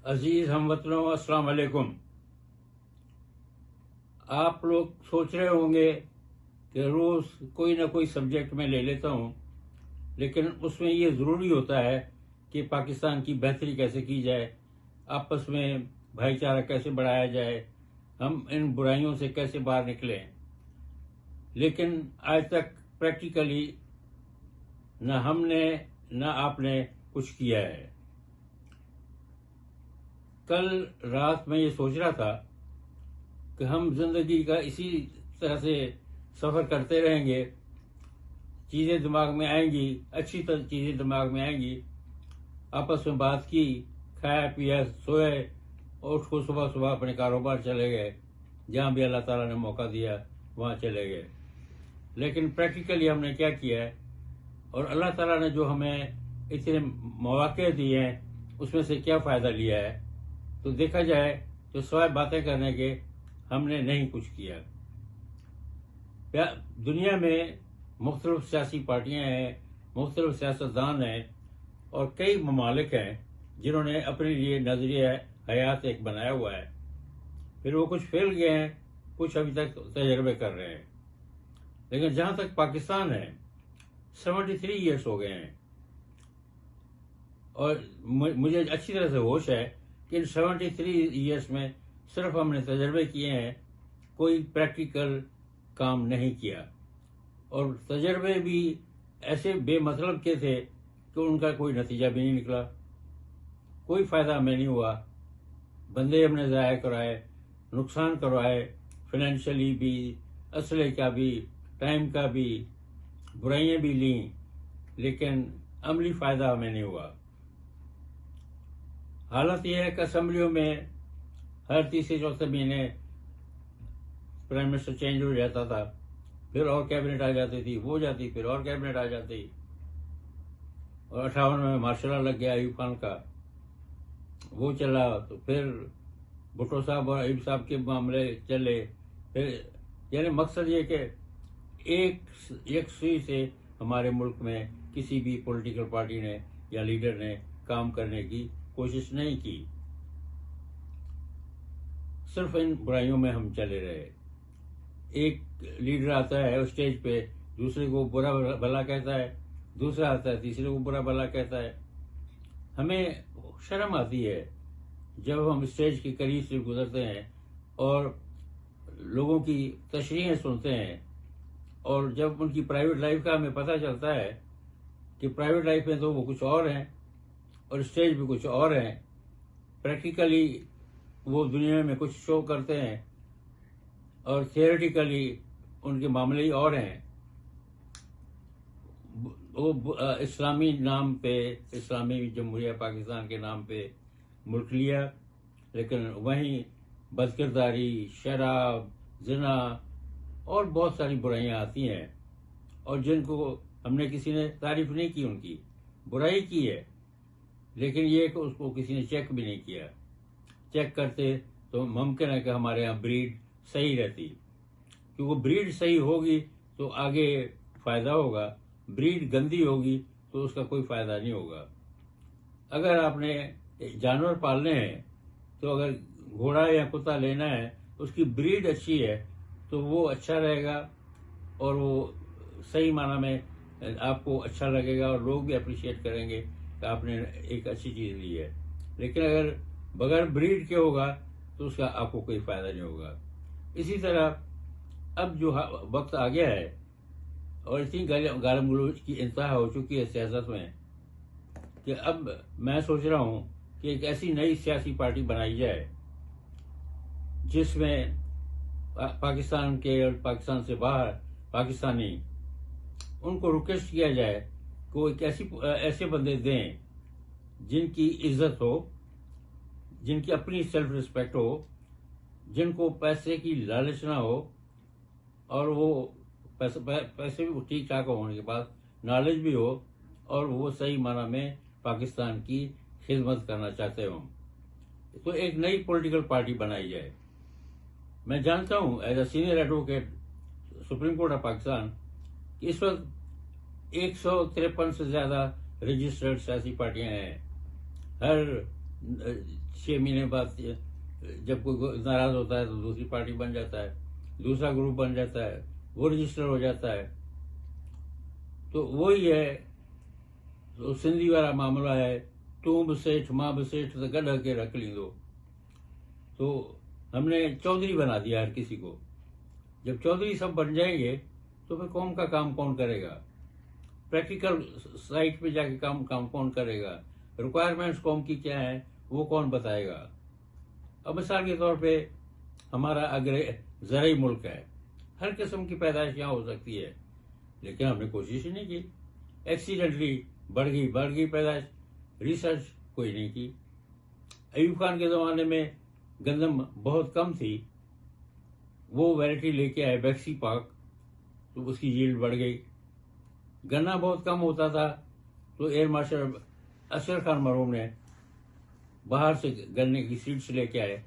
عزیز ہم وطنوں، السلام علیکم۔ آپ لوگ سوچ رہے ہوں گے کہ روز کوئی نہ کوئی سبجیکٹ میں لے لیتا ہوں، لیکن اس میں یہ ضروری ہوتا ہے کہ پاکستان کی بہتری کیسے کی جائے، آپس میں بھائی چارہ کیسے بڑھایا جائے، ہم ان برائیوں سے کیسے باہر نکلیں۔ لیکن آج تک پریکٹیکلی نہ ہم نے نہ آپ نے کچھ کیا ہے۔ کل رات میں یہ سوچ رہا تھا کہ ہم زندگی کا اسی طرح سے سفر کرتے رہیں گے، چیزیں دماغ میں آئیں گی، اچھی چیزیں دماغ میں آئیں گی، آپس میں بات کی، کھایا پیا، سوئے، اور اٹھ کو صبح صبح اپنے کاروبار چلے گئے، جہاں بھی اللہ تعالیٰ نے موقع دیا وہاں چلے گئے۔ لیکن پریکٹیکلی ہم نے کیا کیا ہے، اور اللہ تعالیٰ نے جو ہمیں اتنے مواقع دیے ہیں اس میں سے کیا فائدہ لیا ہے، تو دیکھا جائے تو سوائے باتیں کرنے کے ہم نے نہیں کچھ کیا۔ دنیا میں مختلف سیاسی پارٹیاں ہیں، مختلف سیاستدان ہیں، اور کئی ممالک ہیں جنہوں نے اپنے لیے نظریہ حیات ایک بنایا ہوا ہے۔ پھر وہ کچھ فیل گئے ہیں، کچھ ابھی تک تجربے کر رہے ہیں۔ لیکن جہاں تک پاکستان ہے، 73 ایئرس ہو گئے ہیں، اور مجھے اچھی طرح سے ہوش ہے کہ ان 73 ایئرس میں صرف ہم نے تجربے کیے ہیں، کوئی پریکٹیکل کام نہیں کیا، اور تجربے بھی ایسے بے مطلب کے تھے کہ ان کا کوئی نتیجہ بھی نہیں نکلا، کوئی فائدہ ہمیں نہیں ہوا، بندے ہم نے ضائع کرائے، نقصان کروائے، فائنینشلی بھی، اسلحے کا بھی، ٹائم کا بھی، برائیاں بھی لیں، لیکن عملی فائدہ ہمیں نہیں ہوا۔ حالت یہ ہے کہ اسمبلیوں میں ہر تیسرے چوتھے مہینے پرائم منسٹر چینج ہو جاتا تھا، پھر اور کیبنٹ آ جاتی تھی، وہ جاتی، پھر اور کیبنٹ آ جاتی، اور 58 میں مارشل لا لگ گیا ایوب خان کا، وہ چلا، تو پھر بھٹو صاحب اور ایوب صاحب کے معاملے چلے، پھر یعنی مقصد یہ کہ ایک سوئی سے ہمارے ملک میں کسی بھی پولیٹیکل پارٹی نے یا لیڈر نے کام کرنے کی کوشش نہیں کی، صرف ان برائیوں میں ہم چلے رہے۔ ایک لیڈر آتا ہے اسٹیج پہ، دوسرے کو برا بھلا کہتا ہے، دوسرا آتا ہے تیسرے کو برا بھلا کہتا ہے۔ ہمیں شرم آتی ہے جب ہم اسٹیج کے قریب سے گزرتے ہیں اور لوگوں کی تشریحیں سنتے ہیں، اور جب ان کی پرائیویٹ لائف کا ہمیں پتہ چلتا ہے کہ پرائیویٹ لائف میں تو وہ کچھ اور ہیں اور اسٹیج پہ کچھ اور ہیں، پریکٹیکلی وہ دنیا میں کچھ شو کرتے ہیں اور تھیوریٹیکلی ان کے معاملے ہی اور ہیں۔ وہ اسلامی نام پہ، اسلامی جمہوریہ پاکستان کے نام پہ ملک لیا، لیکن وہیں بدکرداری، شراب، زنا اور بہت ساری برائیاں آتی ہیں، اور جن کو ہم نے کسی نے تعریف نہیں کی، ان کی برائی کی ہے، لیکن یہ کہ اس کو کسی نے چیک بھی نہیں کیا۔ چیک کرتے تو ممکن ہے کہ ہمارے یہاں بریڈ صحیح رہتی، کیونکہ بریڈ صحیح ہوگی تو آگے فائدہ ہوگا، بریڈ گندی ہوگی تو اس کا کوئی فائدہ نہیں ہوگا۔ اگر آپ نے جانور پالنے ہیں تو اگر گھوڑا یا کتا لینا ہے، اس کی بریڈ اچھی ہے تو وہ اچھا رہے گا، اور وہ صحیح معنی میں آپ کو اچھا لگے گا، اور لوگ بھی اپریشیٹ کریں گے کہ آپ نے ایک اچھی چیز لی ہے۔ لیکن اگر بغیر بریڈ کے ہوگا تو اس کا آپ کو کوئی فائدہ نہیں ہوگا۔ اسی طرح اب جو وقت آ گیا ہے، اور اتنی گالی گلوچ کی انتہا ہو چکی ہے سیاست میں، کہ اب میں سوچ رہا ہوں کہ ایک ایسی نئی سیاسی پارٹی بنائی جائے جس میں پاکستان کے اور پاکستان سے باہر پاکستانی ان کو ریکویسٹ کیا جائے کہ وہ ایک ایسے بندے دیں جن کی عزت ہو، جن کی اپنی سیلف ریسپیکٹ ہو، جن کو پیسے کی لالچ نہ ہو، اور وہ پیسے بھی ٹھیک ٹھاک ہو، ہونے کے بعد نالج بھی ہو، اور وہ صحیح معنی میں پاکستان کی خدمت کرنا چاہتے ہوں، تو ایک نئی پولیٹیکل پارٹی بنائی جائے۔ میں جانتا ہوں as a senior advocate supreme court of Pakistan کہ اس وقت 153 سے زیادہ رجسٹرڈ سیاسی پارٹیاں ہیں، ہر 6 مہینے بعد جب کوئی ناراض ہوتا ہے تو دوسری پارٹی بن جاتا ہے، دوسرا گروپ بن جاتا ہے، وہ رجسٹر ہو جاتا ہے. تو وہی ہے، تو سندھی والا معاملہ ہے، توں بھی سیٹھ ماں بھی سیٹھ تو گڈ کے رکھ لیندو. تو ہم نے چودھری بنا دیا ہر کسی کو. جب چودھری سب بن جائیں گے تو پھر قوم کا کام کون کرے گا؟ پریکٹیکل سائٹ پہ جا کے کام کون کرے گا؟ ریکوائرمنٹس قوم کی کیا ہیں وہ کون بتائے گا؟ اب مثال کے طور پہ ہمارا اگر زرعی ملک ہے، ہر قسم کی پیدائش یہاں ہو سکتی ہے، لیکن ہم نے کوشش ہی نہیں کی. ایکسیڈنٹلی بڑھ گئی پیدائش، ریسرچ کوئی نہیں کی. ایوب خان کے زمانے میں گندم بہت کم تھی، وہ ویرائٹی لے کے آئے بیکسی پاک، تو اس کی ییلڈ بڑھ گئی. گنا بہت کم ہوتا تھا تو ایئر مارشل اشرف خان مرحوم نے باہر سے گنے کی سیڈس لے کے آئے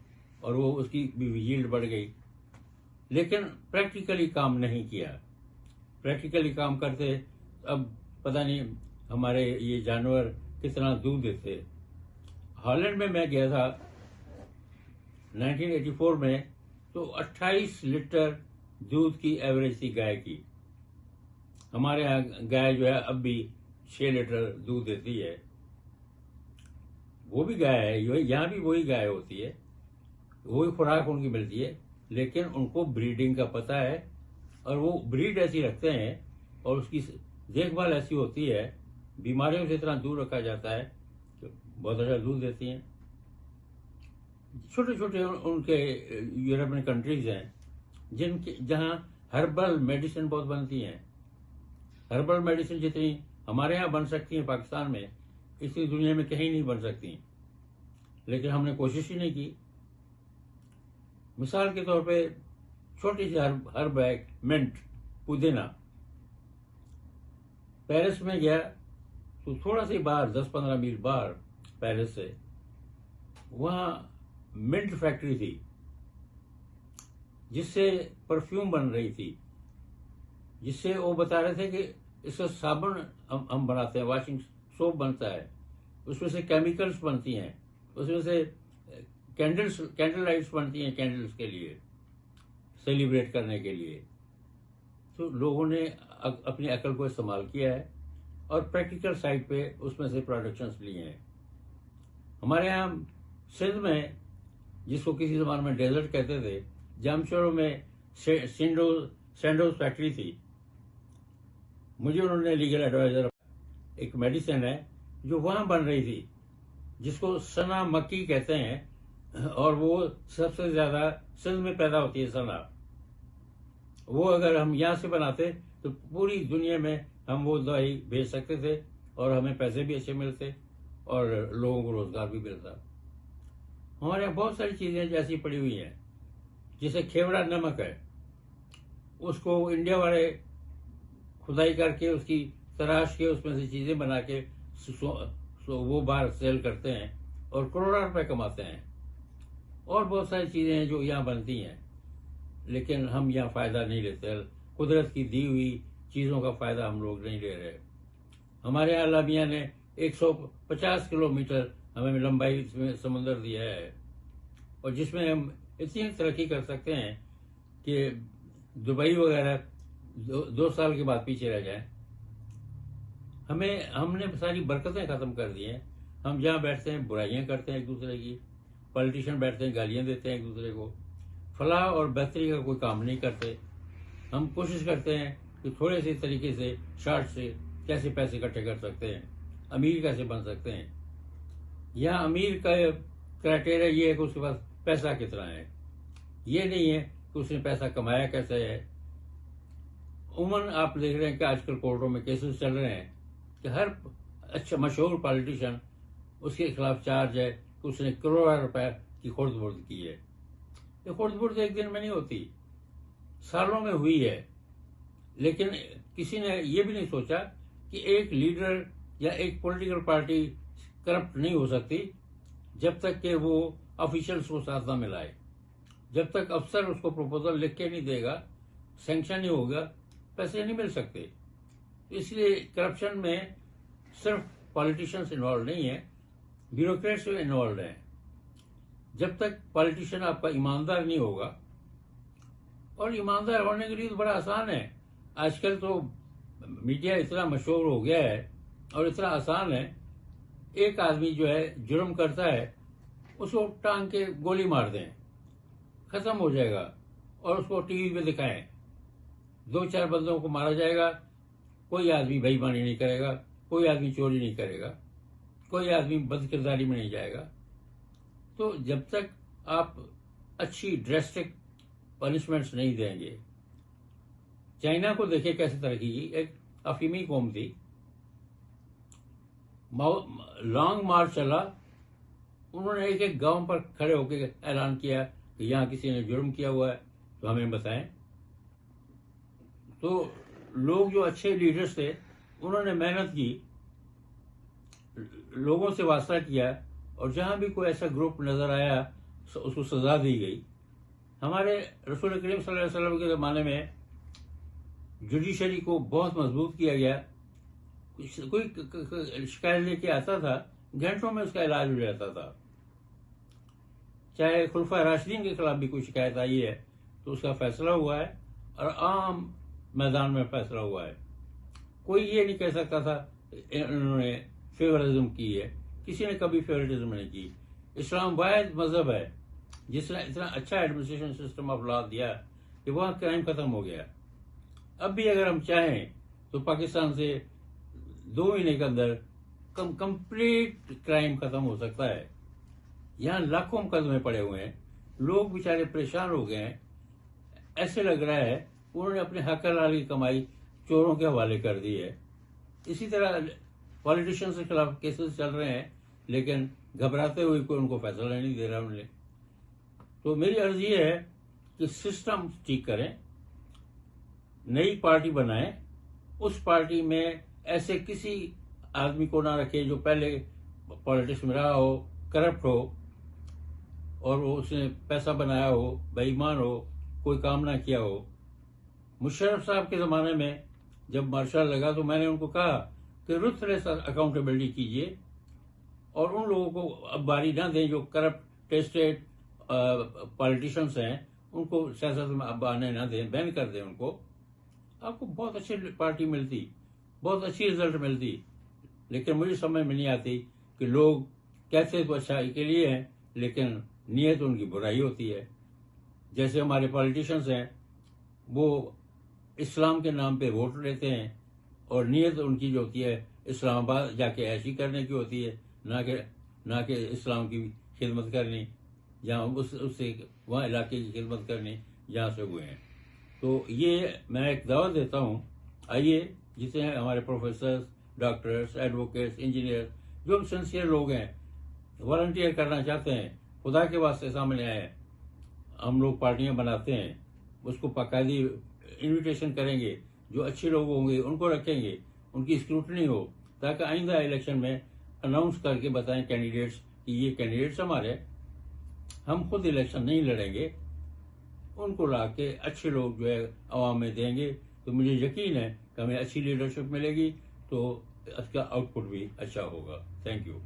اور وہ اس کی بھی ییلڈ بڑھ گئی. لیکن پریکٹیکلی کام نہیں کیا. پریکٹیکلی کام کرتے اب پتہ نہیں ہمارے یہ جانور کتنا دودھ دیتے. ہالینڈ میں گیا تھا 1984 میں، تو 28 لیٹر دودھ کی ایوریج تھی گائے کی. ہمارے یہاں گائے جو ہے اب بھی 6 لیٹر دودھ دیتی ہے. وہ بھی گائے ہے، یہاں بھی وہی گائے ہوتی ہے، وہی خوراک ان کی ملتی ہے، لیکن ان کو بریڈنگ کا پتہ ہے اور وہ بریڈ ایسی رکھتے ہیں اور اس کی دیکھ بھال ایسی ہوتی ہے، بیماریوں سے اتنا دور رکھا جاتا ہے کہ بہت اچھا دودھ دیتی ہیں. چھوٹے چھوٹے ان کے یورپین کنٹریز ہیں جہاں ہربل میڈیسن بہت بنتی ہیں. ہربل میڈیسن جتنی ہمارے یہاں بن سکتی ہیں پاکستان میں، اتنی دنیا میں کہیں نہیں بن سکتی، لیکن ہم نے کوشش ہی نہیں کی. مثال کے طور پہ چھوٹی سی ہرب ہے منٹ، پودینہ. پیرس میں گیا تو تھوڑا سی باہر 10-15 میل باہر پیرس سے، وہاں منٹ فیکٹری تھی جس سے پرفیوم بن رہی تھی، جس سے وہ بتا رہے تھے کہ اس کا صابن ہم بناتے ہیں، واشنگ سوپ بنتا ہے، اس میں سے کیمیکلز بنتی ہیں، اس میں سے کینڈل لائٹس بنتی ہیں کینڈلز کے لیے، سیلیبریٹ کرنے کے لیے. تو لوگوں نے اپنی عقل کو استعمال کیا ہے اور پریکٹیکل سائٹ پہ اس میں سے پروڈکشنز لیے ہیں. ہمارے یہاں سندھ میں، جس کو کسی زمانے میں ڈیزرٹ کہتے تھے، جامشورو میں سینڈوز فیکٹری تھی. مجھے انہوں نے لیگل ایڈوائزر، ایک میڈیسن ہے جو وہاں بن رہی تھی جس کو سنا مکی کہتے ہیں، اور وہ سب سے زیادہ سندھ میں پیدا ہوتی ہے سنا. وہ اگر ہم یہاں سے بناتے تو پوری دنیا میں ہم وہ دوائی بھیج سکتے تھے اور ہمیں پیسے بھی اچھے ملتے اور لوگوں کو روزگار بھی ملتا. ہمارے یہاں بہت ساری چیزیں جیسی پڑی ہوئی ہیں، جیسے کھیوڑا نمک ہے، اس کو انڈیا والے کھدائی کر کے اس کی تراش کے اس میں سے چیزیں بنا کے وہ باہر سیل کرتے ہیں اور کروڑوں روپے کماتے ہیں. اور بہت ساری چیزیں ہیں جو یہاں بنتی ہیں، لیکن ہم یہاں فائدہ نہیں لیتے. قدرت کی دی ہوئی چیزوں کا فائدہ ہم لوگ نہیں لے رہے. ہمارے یہاں اللہ میاں نے 150 کلومیٹر ہمیں لمبائی میں سمندر دیا ہے، اور جس میں ہم اتنی ترقی کر سکتے ہیں کہ دبئی وغیرہ 2 سال کے بعد پیچھے رہ جائیں. ہم نے ساری برکتیں ختم کر دی ہیں. ہم جہاں بیٹھتے ہیں برائیاں کرتے ہیں ایک دوسرے کی، پولیٹیشین بیٹھتے ہیں گالیاں دیتے ہیں ایک دوسرے کو، فلاح اور بہتری کا کوئی کام نہیں کرتے. ہم کوشش کرتے ہیں کہ تھوڑے سے طریقے سے شارٹ سے کیسے پیسے اکٹھے کر سکتے ہیں، امیر کیسے بن سکتے ہیں. یہاں امیر کا کرائٹیریا یہ ہے کہ اس کے پاس پیسہ کتنا ہے، یہ نہیں ہے کہ اس نے پیسہ کمایا کیسے ہے. عموماً آپ دیکھ رہے ہیں کہ آج کل کورٹوں میں کیسز چل رہے ہیں کہ ہر اچھا مشہور پالیٹیشین اس کے خلاف چارج ہے کہ اس نے کروڑوں روپے کی خورد برد کی ہے. یہ خورد برد ایک دن میں نہیں ہوتی، سالوں میں ہوئی ہے. لیکن کسی نے یہ بھی نہیں سوچا کہ ایک لیڈر یا ایک پولیٹیکل پارٹی کرپٹ نہیں ہو سکتی جب تک کہ وہ آفیشلز کو ساتھ نہ ملائے. جب تک افسر اس کو پروپوزل لکھ کے نہیں دے گا، سینکشن نہیں ہوگا، پیسے نہیں مل سکتے. اس لیے کرپشن میں صرف پالیٹیشینس انوالو نہیں ہیں، بیوروکریٹس انوالوڈ ہیں. جب تک پالیٹیشین آپ کا ایماندار نہیں ہوگا، اور ایماندار ہونے کے لیے تو بڑا آسان ہے. آج کل تو میڈیا اتنا مشہور ہو گیا ہے اور اتنا آسان ہے. ایک آدمی جو ہے جرم کرتا ہے، اس کو ٹانگ کے گولی مار دیں، ختم ہو جائے گا. اور اس کو ٹی وی پہ دکھائیں، 2-4 بندوں کو مارا جائے گا. کوئی آدمی بے ایمانی نہیں کرے گا، کوئی آدمی چوری نہیں کرے گا، کوئی آدمی بد کرداری میں نہیں جائے گا. تو جب تک آپ اچھی ڈریسٹک پنشمنٹس نہیں دیں گے. چائنا کو دیکھیں کیسے ترقی کی. ایک افیمی قوم تھی، لانگ مارچ چلا، انہوں نے ایک گاؤں پر کھڑے ہو کے اعلان کیا کہ یہاں کسی نے جرم کیا ہوا ہے تو ہمیں بتائیں. تو لوگ جو اچھے لیڈرز تھے انہوں نے محنت کی، لوگوں سے واسطہ کیا، اور جہاں بھی کوئی ایسا گروپ نظر آیا اس کو سزا دی گئی. ہمارے رسول کریم صلی اللہ علیہ وسلم کے زمانے میں جوڈیشری کو بہت مضبوط کیا گیا. کوئی شکایت لے کے آتا تھا، گھنٹوں میں اس کا علاج ہو جاتا تھا. چاہے خلفائے راشدین کے خلاف بھی کوئی شکایت آئی ہے تو اس کا فیصلہ ہوا ہے، اور عام میدان میں فیصلہ ہوا ہے. کوئی یہ نہیں کہہ سکتا تھا انہوں نے فیورزم کی ہے. کسی نے کبھی فیورٹزم نہیں کی. اسلام واحد مذہب ہے جس نے اتنا اچھا ایڈمنسٹریشن سسٹم آف لا دیا کہ وہاں کرائم ختم ہو گیا. اب بھی اگر ہم چاہیں تو پاکستان سے 2 مہینے کے اندر کمپلیٹ کرائم ختم ہو سکتا ہے. یہاں لاکھوں مقدمے پڑے ہوئے ہیں، لوگ بیچارے پریشان ہو گئے ہیں. ایسے لگ رہا ہے انہوں نے اپنے حق حلال کی کمائی چوروں کے حوالے کر دی ہے. اسی طرح پالیٹیشینز کے خلاف کیسز چل رہے ہیں، لیکن گھبراتے ہوئے کوئی ان کو فیصلہ نہیں دے رہا انہوں نے. تو میری عرض یہ ہے کہ سسٹم ٹھیک کریں، نئی پارٹی بنائیں. اس پارٹی میں ایسے کسی آدمی کو نہ رکھے جو پہلے پالیٹکس میں رہا ہو، کرپٹ ہو، اور وہ اس نے پیسہ بنایا ہو، بے ایمان ہو، کوئی کام نہ کیا ہو. مشرف صاحب کے زمانے میں جب مارشل لگا تو میں نے ان کو کہا کہ رتھلیس اکاؤنٹیبلٹی کیجیے، اور ان لوگوں کو اب باری نہ دیں جو کرپٹ ٹیسٹڈ پالیٹیشنس ہیں، ان کو سیاست میں اب آنے نہ دیں، بین کر دیں ان کو. آپ کو بہت اچھی پارٹی ملتی، بہت اچھی رزلٹ ملتی. لیکن مجھے سمجھ میں نہیں آتی کہ لوگ کہتے تو اچھائی کے لیے ہیں لیکن نیت ان کی برائی ہوتی ہے. جیسے ہمارے پالیٹیشنس ہیں، وہ اسلام کے نام پہ ووٹ لیتے ہیں، اور نیت ان کی جو ہوتی ہے اسلام آباد جا کے ایشی کرنے کی ہوتی ہے، نہ کہ اسلام کی خدمت کرنی، جہاں اس سے وہاں علاقے کی خدمت کرنی جہاں سے ہوئے ہیں. تو یہ میں ایک دعوت دیتا ہوں، آئیے جسے ہمارے پروفیسرز، ڈاکٹرز، ایڈوکیٹس، انجینئر، جو سنسیئر لوگ ہیں، والنٹیئر کرنا چاہتے ہیں، خدا کے واسطے سامنے آئے. ہم لوگ پارٹیاں بناتے ہیں، اس کو باقاعدی انویٹیشن کریں گے. جو اچھے لوگ ہوں گے ان کو رکھیں گے، ان کی اسکروٹنی ہو، تاکہ آئندہ الیکشن میں اناؤنس کر کے بتائیں کینڈیڈیٹس کہ یہ کینڈیڈیٹس ہمارے، ہم خود الیکشن نہیں لڑیں گے. ان کو لا کے اچھے لوگ جو ہے عوام میں دیں گے تو مجھے یقین ہے کہ ہمیں اچھی لیڈرشپ ملے گی، تو اس کا آؤٹ پٹ بھی اچھا ہوگا. Thank you.